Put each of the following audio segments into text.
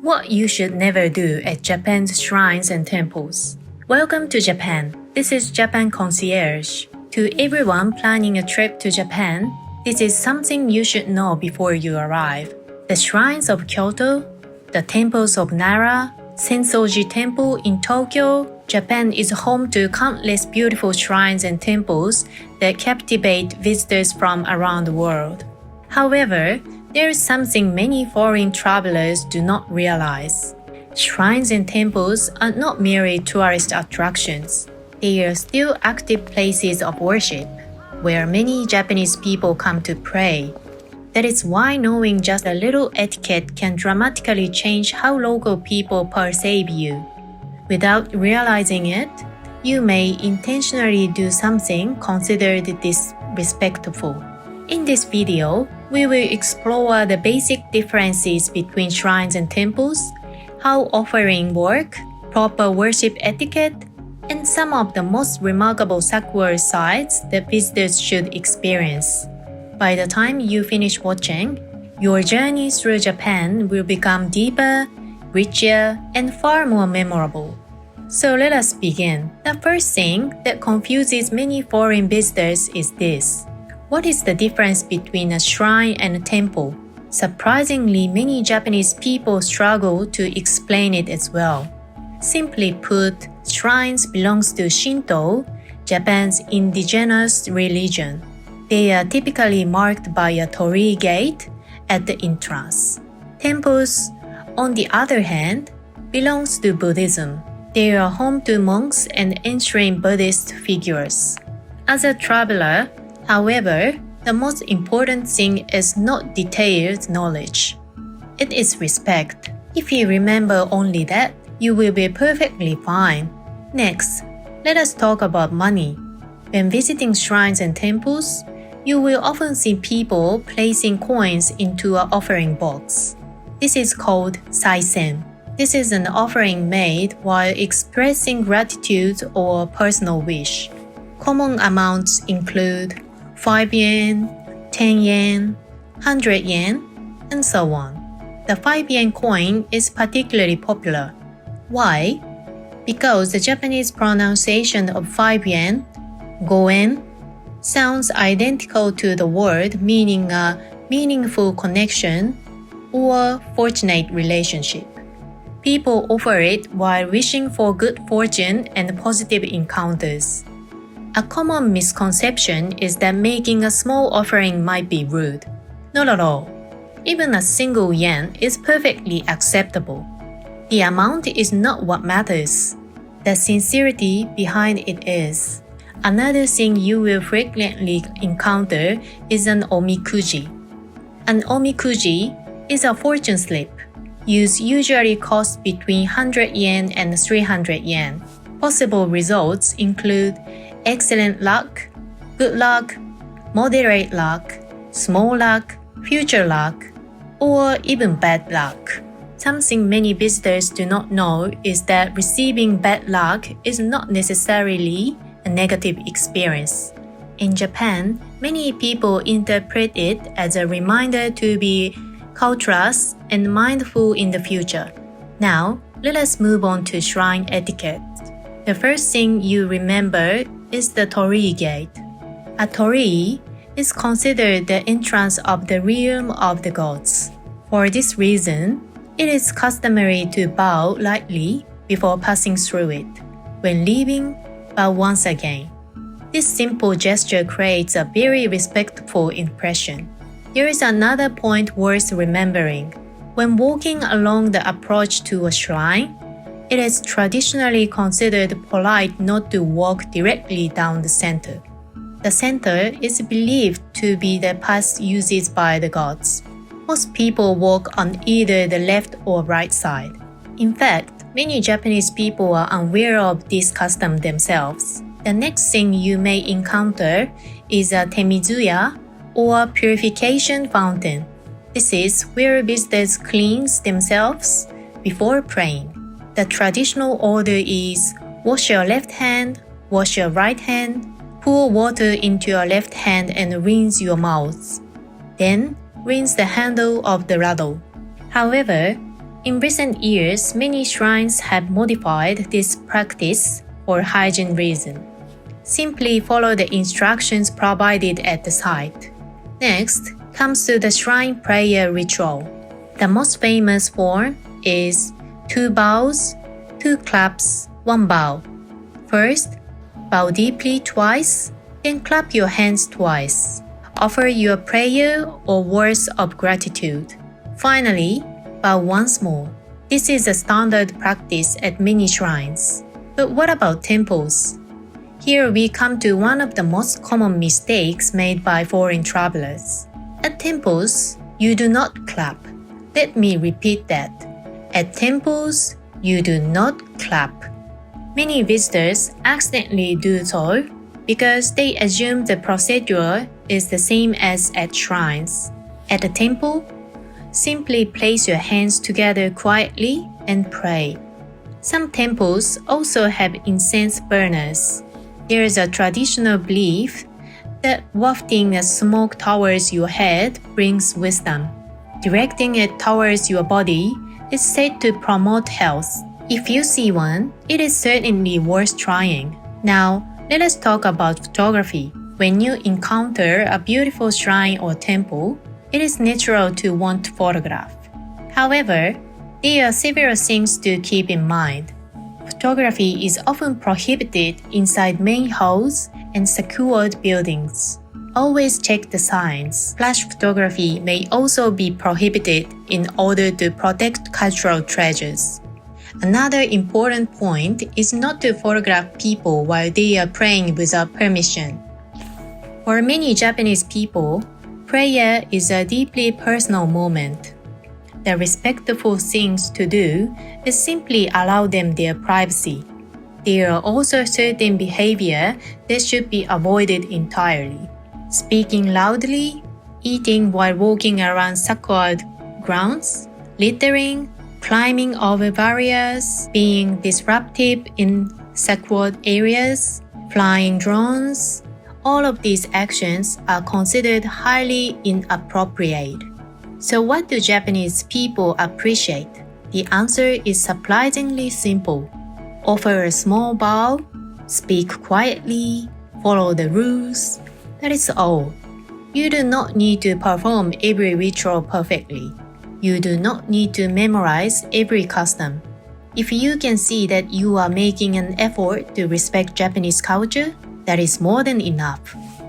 What you should never do at Japan's shrines and temples. Welcome to Japan. This is Japan Concierge. To everyone planning a trip to Japan, this is something you should know before you arrive. The shrines of Kyoto, the temples of Nara, Sensoji Temple in Tokyo. Japan is home to countless beautiful shrines and temples that captivate visitors from around the world. However, there is something many foreign travelers do not realize. Shrines and temples are not merely tourist attractions. They are still active places of worship, where many Japanese people come to pray. That is why knowing just a little etiquette can dramatically change how local people perceive you. Without realizing it, you may intentionally do something considered disrespectful. In this video, we will explore the basic differences between shrines and temples, how offerings work, proper worship etiquette, and some of the most remarkable Sakura sites that visitors should experience. By the time you finish watching, your journey through Japan will become deeper, richer, and far more memorable. So let us begin. The first thing that confuses many foreign visitors is this. What is the difference between a shrine and a temple? Surprisingly, many Japanese people struggle to explain it as well. Simply put, shrines belongs to Shinto, Japan's indigenous religion. They are typically marked by a torii gate at the entrance. Temples, on the other hand, belongs to Buddhism. They are home to monks and ancient Buddhist figures. As a traveler, however, the most important thing is not detailed knowledge. It is respect. If you remember only that, you will be perfectly fine. Next, let us talk about money. When visiting shrines and temples, you will often see people placing coins into an offering box. This is called saisen. This is an offering made while expressing gratitude or personal wish. Common amounts include 5 yen, 10 yen, 100 yen, and so on. The 5 yen coin is particularly popular. Why? Because the Japanese pronunciation of 5 yen, goen, sounds identical to the word meaning a meaningful connection or fortunate relationship. People offer it while wishing for good fortune and positive encounters. A common misconception is that making a small offering might be rude. Not at all. Even a single yen is perfectly acceptable. The amount is not what matters. The sincerity behind it is. Another thing you will frequently encounter is an omikuji. An omikuji is a fortune slip. Use usually costs between 100 yen and 300 yen. Possible results include excellent luck, good luck, moderate luck, small luck, future luck, or even bad luck. Something many visitors do not know is that receiving bad luck is not necessarily a negative experience. In Japan, many people interpret it as a reminder to be cautious and mindful in the future. Now, let us move on to shrine etiquette. The first thing you remember is the torii gate. A torii is considered the entrance of the realm of the gods. For this reason, it is customary to bow lightly before passing through it. When leaving, bow once again. This simple gesture creates a very respectful impression. There is another point worth remembering. When walking along the approach to a shrine, it is traditionally considered polite not to walk directly down the center. The center is believed to be the path used by the gods. Most people walk on either the left or right side. In fact, many Japanese people are unaware of this custom themselves. The next thing you may encounter is a temizuya, or purification fountain. This is where visitors cleanse themselves before praying. The traditional order is wash your left hand, wash your right hand, pour water into your left hand and rinse your mouth. Then rinse the handle of the ladle. However, In recent years, many shrines have modified this practice for hygiene reasons. Simply follow the instructions provided at the site. Next comes to the shrine prayer ritual. The most famous form is 2 bows, 2 claps, 1 bow. First, bow deeply twice, then clap your hands twice. Offer your prayer or words of gratitude. Finally, bow once more. This is a standard practice at many shrines. But what about temples? Here we come to one of the most common mistakes made by foreign travelers. At temples, you do not clap. Let me repeat that. At temples, you do not clap. Many visitors accidentally do so because they assume the procedure is the same as at shrines. At a temple, simply place your hands together quietly and pray. Some temples also have incense burners. There is a traditional belief that wafting a smoke towards your head brings wisdom. Directing it towards your body is said to promote health. If you see one, it is certainly worth trying. Now, let us talk about photography. When you encounter a beautiful shrine or temple, it is natural to want to photograph. However, there are several things to keep in mind. Photography is often prohibited inside main halls and secured buildings. Always check the signs. Flash photography may also be prohibited in order to protect cultural treasures. Another important point is not to photograph people while they are praying without permission. For many Japanese people, prayer is a deeply personal moment. The respectful things to do is simply allow them their privacy. There are also certain behavior that should be avoided entirely. Speaking loudly, eating while walking around sacred grounds, littering, climbing over barriers, being disruptive in sacred areas, flying drones. All of these actions are considered highly inappropriate. So what do Japanese people appreciate? The answer is surprisingly simple. Offer a small bow, speak quietly, follow the rules. That is all. You do not need to perform every ritual perfectly. You do not need to memorize every custom. If you can see that you are making an effort to respect Japanese culture, that is more than enough.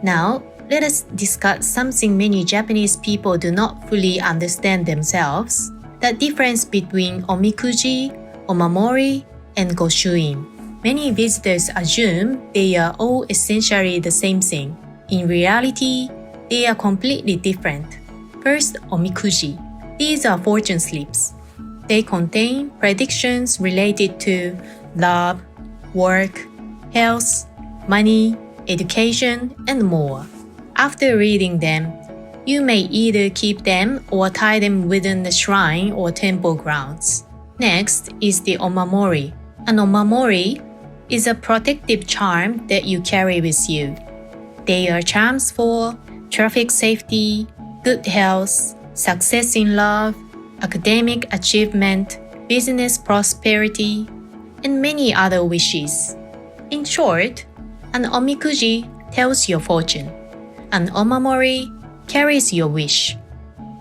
Now, let us discuss something many Japanese people do not fully understand themselves, the difference between Omikuji, omamori, and Goshuin. Many visitors assume they are all essentially the same thing. In reality, they are completely different. First, Omikuji. These are fortune slips. They contain predictions related to love, work, health, money, education, and more. After reading them, you may either keep them or tie them within the shrine or temple grounds. Next is the omamori. An omamori is a protective charm that you carry with you. They are charms for traffic safety, good health, success in love, academic achievement, business prosperity, and many other wishes. In short, an omikuji tells your fortune. An omamori carries your wish.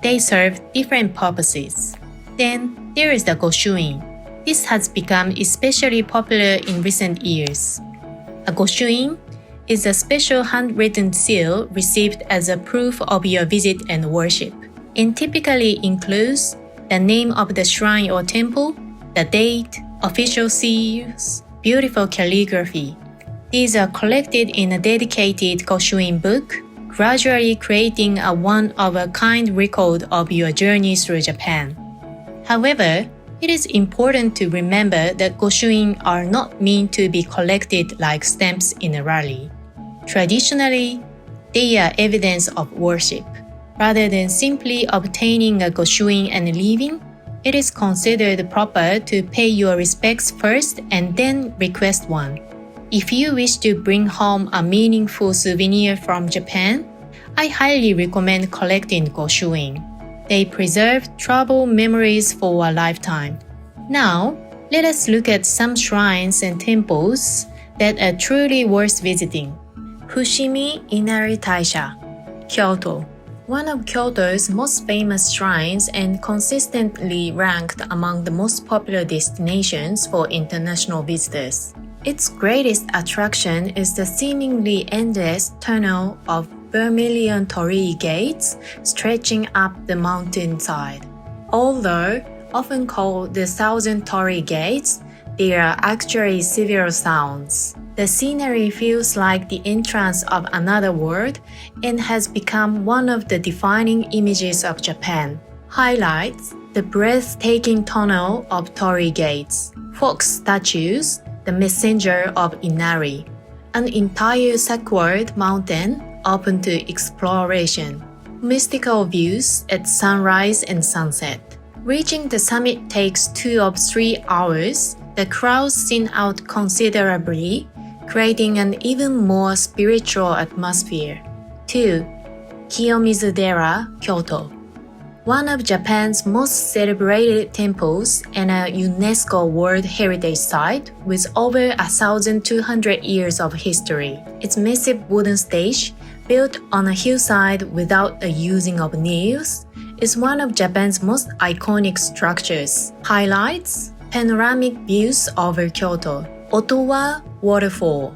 They serve different purposes. Then there is the Goshuin. This has become especially popular in recent years. A Goshuin is a special handwritten seal received as a proof of your visit and worship. It typically includes the name of the shrine or temple, the date, official seals, beautiful calligraphy. These are collected in a dedicated Goshuin book, gradually creating a one-of-a-kind record of your journey through Japan. However, it is important to remember that Goshuin are not meant to be collected like stamps in a rally. Traditionally, they are evidence of worship. Rather than simply obtaining a Goshuin and leaving, it is considered proper to pay your respects first and then request one. If you wish to bring home a meaningful souvenir from Japan, I highly recommend collecting Goshuin. They preserve troubled memories for a lifetime. Now, let us look at some shrines and temples that are truly worth visiting. Fushimi Inari Taisha, Kyoto. One of Kyoto's most famous shrines and consistently ranked among the most popular destinations for international visitors. Its greatest attraction is the seemingly endless tunnel of vermilion torii gates stretching up the mountainside. Although often called the Thousand Torii Gates, they are actually several sounds. The scenery feels like the entrance of another world and has become one of the defining images of Japan. Highlights: the breathtaking tunnel of Torii Gates, fox statues, the messenger of Inari, an entire sacred mountain open to exploration, mystical views at sunrise and sunset. Reaching the summit takes 2 or 3 hours. The crowds thin out considerably, creating an even more spiritual atmosphere. 2. Kiyomizu-dera, Kyoto. One of Japan's most celebrated temples and a UNESCO World Heritage Site with over 1,200 years of history. Its massive wooden stage, built on a hillside without the using of nails, is one of Japan's most iconic structures. Highlights: panoramic views over Kyoto, Otowa Waterfall,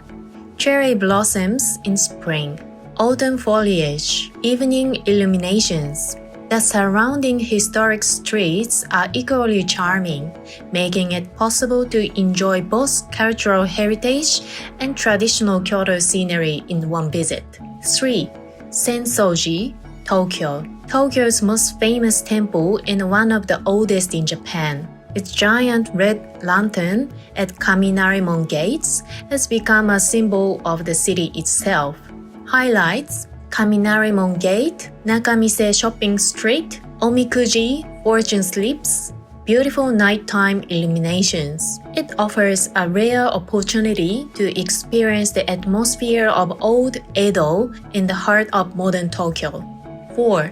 cherry blossoms in spring, autumn foliage, evening illuminations. The surrounding historic streets are equally charming, making it possible to enjoy both cultural heritage and traditional Kyoto scenery in one visit. 3. Sensoji, Tokyo. Tokyo's most famous temple and one of the oldest in Japan. Its giant red lantern at Kaminarimon Gates has become a symbol of the city itself. Highlights: Kaminarimon Gate, Nakamise Shopping Street, Omikuji, Fortune Slips, beautiful nighttime illuminations. It offers a rare opportunity to experience the atmosphere of old Edo in the heart of modern Tokyo. 4.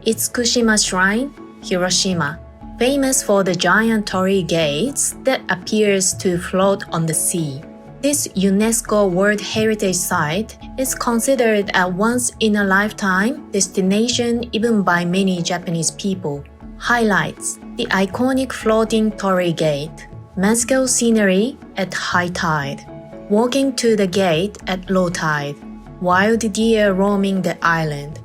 Itsukushima Shrine, Hiroshima. Famous for the giant torii gates that appears to float on the sea. This UNESCO World Heritage Site is considered a once-in-a-lifetime destination even by many Japanese people. Highlights: the iconic floating torii gate, magical scenery at high tide, walking to the gate at low tide, wild deer roaming the island.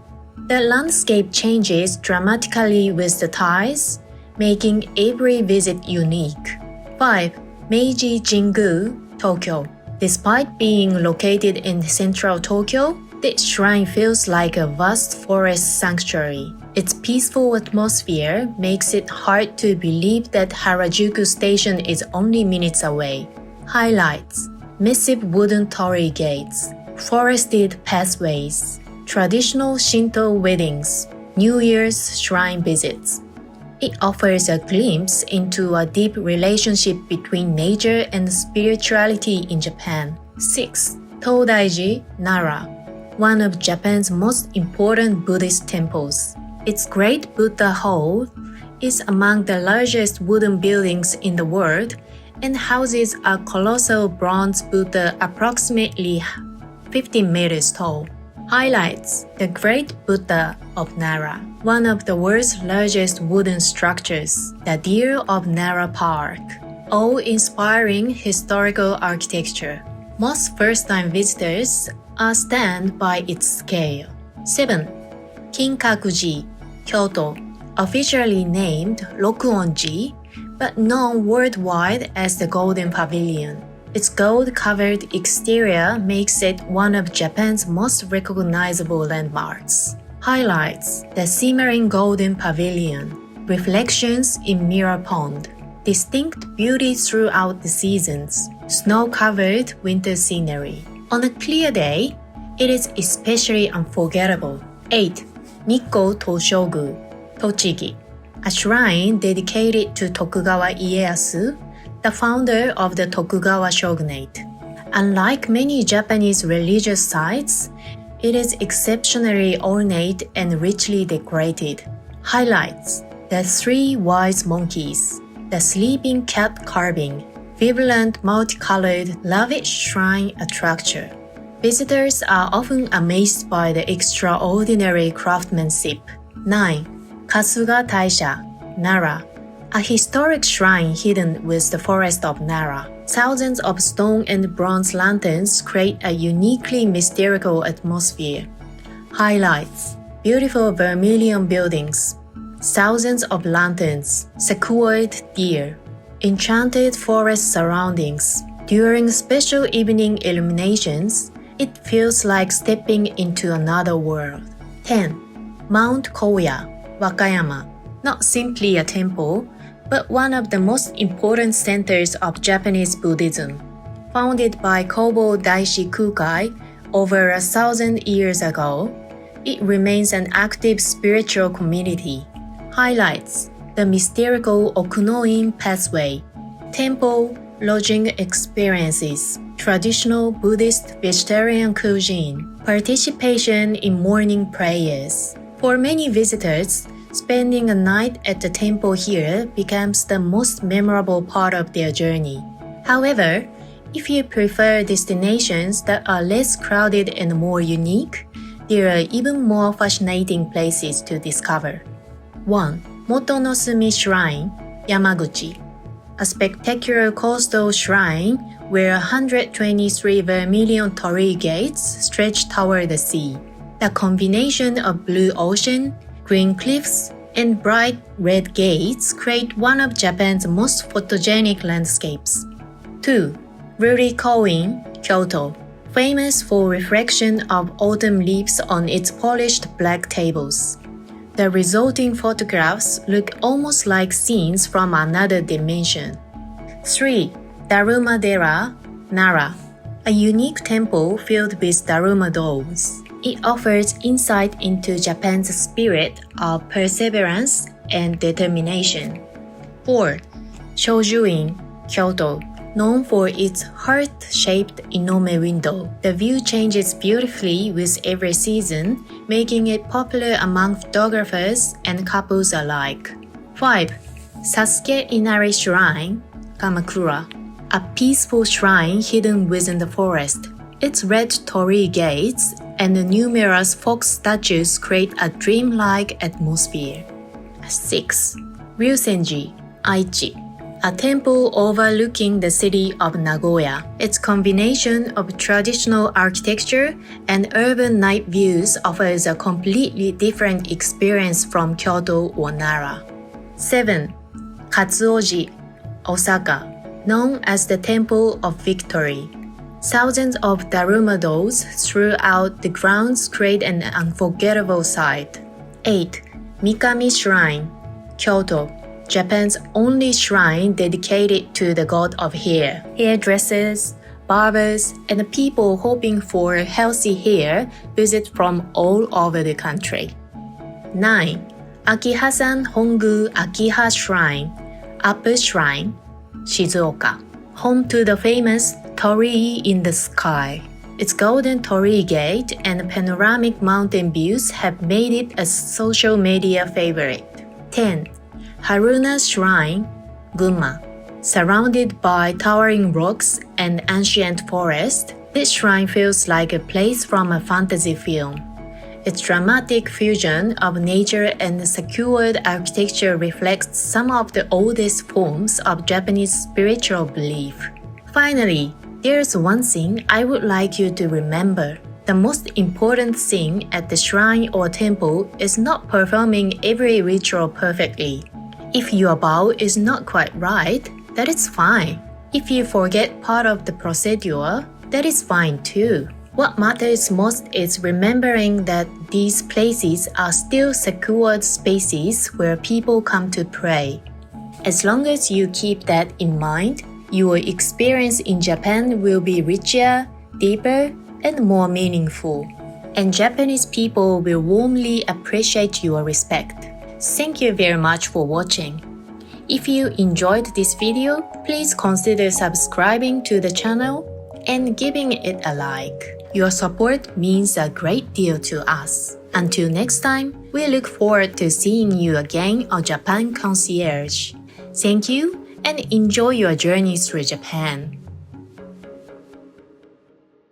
The landscape changes dramatically with the tides, making every visit unique. 5. Meiji Jingu, Tokyo. Despite being located in central Tokyo, this shrine feels like a vast forest sanctuary. Its peaceful atmosphere makes it hard to believe that Harajuku Station is only minutes away. Highlights: massive wooden torii gates, forested pathways, traditional Shinto weddings, New Year's shrine visits. It offers a glimpse into a deep relationship between nature and spirituality in Japan. 6. Todaiji, Nara. One of Japan's most important Buddhist temples. Its Great Buddha Hall is among the largest wooden buildings in the world and houses a colossal bronze Buddha approximately 15 meters tall. Highlights: the Great Buddha of Nara, one of the world's largest wooden structures, the Deer of Nara Park, awe-inspiring historical architecture. Most first-time visitors are stunned by its scale. 7. Kinkakuji, Kyoto, officially named Rokuonji, but known worldwide as the Golden Pavilion. Its gold-covered exterior makes it one of Japan's most recognizable landmarks. Highlights: the simmering golden pavilion, reflections in mirror pond, distinct beauty throughout the seasons, snow-covered winter scenery. On a clear day, it is especially unforgettable. 8. Nikko Toshogu, Tochigi, a shrine dedicated to Tokugawa Ieyasu, the founder of the Tokugawa shogunate. Unlike many Japanese religious sites, it is exceptionally ornate and richly decorated. Highlights: the three wise monkeys, the sleeping cat carving, vibrant multicolored lavish shrine attractor. Visitors are often amazed by the extraordinary craftsmanship. 9. Kasuga Taisha, Nara, a historic shrine hidden with the forest of Nara. Thousands of stone and bronze lanterns create a uniquely mystical atmosphere. Highlights: beautiful vermilion buildings, thousands of lanterns, secured deer, enchanted forest surroundings. During special evening illuminations, it feels like stepping into another world. 10. Mount Koya, Wakayama, not simply a temple, but one of the most important centers of Japanese Buddhism. Founded by Kobo Daishi Kukai over 1,000 years ago, it remains an active spiritual community. Highlights: the mystical Okunoin pathway, temple, lodging experiences, traditional Buddhist vegetarian cuisine, participation in morning prayers. For many visitors, spending a night at the temple here becomes the most memorable part of their journey. However, if you prefer destinations that are less crowded and more unique, there are even more fascinating places to discover. 1. Motonosumi Shrine, Yamaguchi, a spectacular coastal shrine where 123 vermilion torii gates stretch toward the sea. The combination of blue ocean, green cliffs, and bright red gates create one of Japan's most photogenic landscapes. 2. Rurikoin, Kyoto, famous for reflection of autumn leaves on its polished black tables. The resulting photographs look almost like scenes from another dimension. 3. Darumadera, Nara, a unique temple filled with Daruma dolls. It offers insight into Japan's spirit of perseverance and determination. 4. Shojuin, Kyoto, known for its heart-shaped inome window. The view changes beautifully with every season, making it popular among photographers and couples alike. 5. Sasuke Inari Shrine, Kamakura, a peaceful shrine hidden within the forest. Its red torii gates and the numerous fox statues create a dreamlike atmosphere. 6. Ryusenji, Aichi, a temple overlooking the city of Nagoya. Its combination of traditional architecture and urban night views offers a completely different experience from Kyoto or Nara. 7. Katsuoji, Osaka, known as the Temple of Victory. Thousands of Daruma dolls throughout the grounds create an unforgettable sight. 8. Mikami Shrine, Kyoto, Japan's only shrine dedicated to the god of hair. Hairdressers, barbers, and people hoping for healthy hair visit from all over the country. 9. Akihasan Hongu Akiha Shrine, Upper Shrine, Shizuoka, home to the famous Torii in the Sky. Its golden torii gate and panoramic mountain views have made it a social media favorite. 10. Haruna Shrine, Gunma. Surrounded by towering rocks and ancient forest, this shrine feels like a place from a fantasy film. Its dramatic fusion of nature and secured architecture reflects some of the oldest forms of Japanese spiritual belief. Finally, there's one thing I would like you to remember. The most important thing at the shrine or temple is not performing every ritual perfectly. If your bow is not quite right, that is fine. If you forget part of the procedure, that is fine too. What matters most is remembering that these places are still secured spaces where people come to pray. As long as you keep that in mind, your experience in Japan will be richer, deeper, and more meaningful. And Japanese people will warmly appreciate your respect. Thank you very much for watching. If you enjoyed this video, please consider subscribing to the channel and giving it a like. Your support means a great deal to us. Until next time, We look forward to seeing you again on Japan Concierge. Thank you and enjoy your journey through Japan.